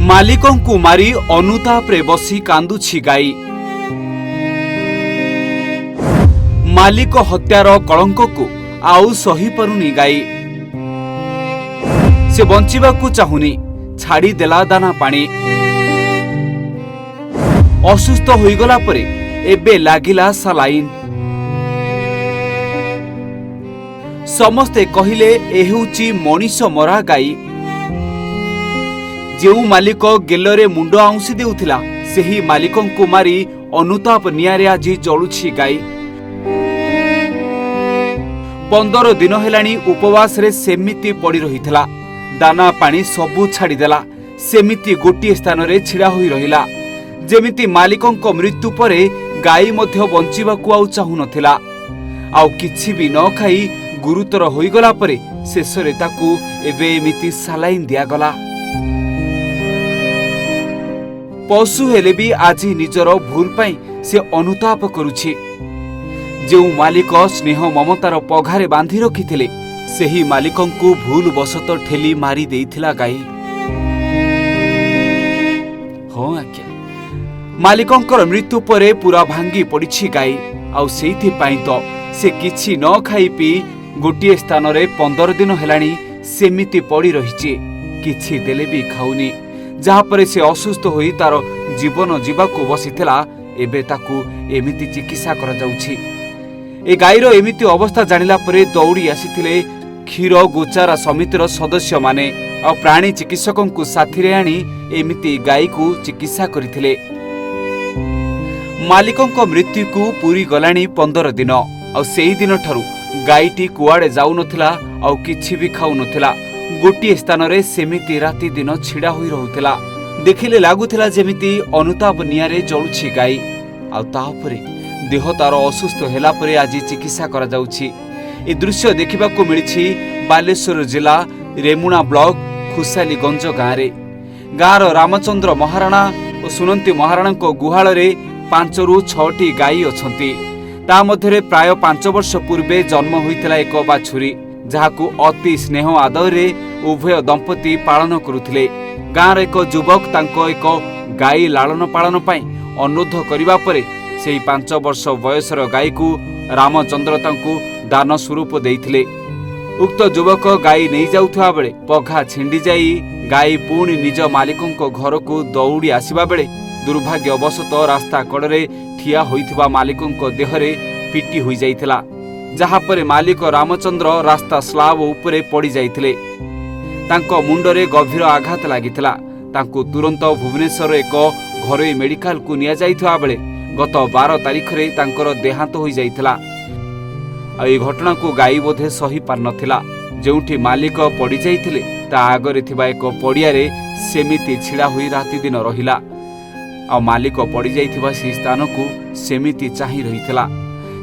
मालिकंकु मारी अनुतापरे बसी कांदुछि गाई। मालिक हत्यार कलंककु आउ सही परुनी गाई। से बंचिबाकु चाहुनी, छाड़ी देला दाना पानी। असुस्थ होइगला परे एबे लागिला सालाइन। समस्ते कहिले एहुची मनीष मरा गाई। जेउ मालिक गेलरे मुंड आउंसी देउथिला सेही मालिकंकु मारी अनुताप नियारे आज जळुछि गाई। 15 दिन हेलानी उपवास रे सेमिति पड़ी रहिथिला। दाना पानी सबु छाड़ी देला। सेमिति गोटिए स्थान रे छिड़ा होई रहिला। जेमिति मालिकंक मृत्यु परे गाई मध्य बंचिबाकु आउ चाहु नथिला। आउ किछि भी न खाई गुरुतर होइगला परे शेषरे ताकू एबे एमिति सालाइन दिया गला। पशु हेले भी आज निजर भूल पाई से अनुताप करुछि। जो मालिक स्नेह ममतार पघारे बांधि रखिथिले सेही मालिकंकु भूल बसत ठेली मारी देइथिला गाई। हाँ आज्ञा, मालिकंकर मृत्यु परे पूरा भांगी पड़िछि गाई। आउ सेइथि पाई तो से किछि न खाई पी गोटिए स्थान रे 15 दिन हेलानी सेमिति पड़ी रहिछि। किछि देले भी खाउनी। जहाँपरे से असुस्थ होई तार जीवन जीवाकू बसिथिला एबे ताकू एमिति चिकित्सा करा जाउछि। ए गाईर एमिति अवस्था जानिला परे दौड़ी आसिथिले क्षीर गोचारा समितिर सदस्य माने आ प्राणी चिकित्सकंकु साथिरे आनी एमिति गाई को चिकित्सा करिथिले। मालिकंक मृत्यु को पूरी गलानी 15 दिन। आ सेही दिन ठारू गाईटी कुआडे जाउ नथिला आ किछि भी खाउ नथिला। गोटिए स्थान रे सेमिति राति दिन छिड़ा होई रहुथिला। देखिले लागुथिला जेमिति अनुताप नियारे जळुछि गाई। आ तापरे देह तार असुस्थ हेला परे आज चिकित्सा करा जाउछि। ए दृश्य देखिबाकू मिलिछि बालेश्वर जिला रेमुणा ब्लॉक खुसालीगंज गाँरे। गाँर रामचंद्र महाराणा और सुनंती महाराणा गुहाल रे 5 ରୁ 6टी गाई अछंती। ता मध्यरे प्राय 5 वर्ष पूर्वे जन्म होइतिला एक बाछुरी, जहाकू अति स्नेह आदर रे उभय दंपति पालन करुथिले। गाँर एक युवक तांको एक गाई लालन पालन पाई अनुरोध करिबा परे सेही 5 वर्ष बयसर गाई को रामचंद्र तांको दान स्वरूप देइथिले। उक्त युवक गाई नहीं जाउथुआ बेले पघा छिंडी जाई गाई पुणी निज मालिकंको घर को दौड़ी आसिबा बेले दुर्भाग्यवशत रास्ता कड़े ठिया होइथिबा मालिकंको देहरे पिटी होई जाइथिला। जहा परे मालिक रामचंद्र रास्ता स्लाब उपरे पड़ी जाइथिले। तांको मुंडरे गभीर आघात लागिथिला। तांको तुरंत भुवनेश्वर एक घरोई मेडिकल को निया जाइथिबा बेले गत 12 तारिख रे तांकर देहांत होई जाइथिला। ए घटना को गाई बोधे सही पार नथिला। जेउठी मालिक पड़ी जाइथिले ता आगरे थिबा एक पड़िया रे सेमिति छिड़ा होई राति दिन रहिला। आ मालिक पड़ी जाइथिबा से स्थान को सेमिति चाहि रहिथिला।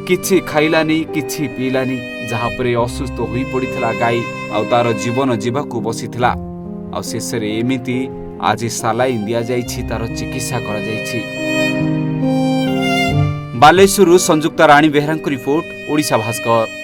किछि खाइलानी किछि पीलानी, जहा परे असुस्थ होई पड़िथिला गाई। आ तार जीवन जीवाकू बसिथिला। आ शेषरे एमिति आज सालाइन दिया जाइछि, तार चिकित्सा करा जाइछि। बालेश्वर संयुक्ता राणी बेहरा रिपोर्ट, ओडिशा भास्कर।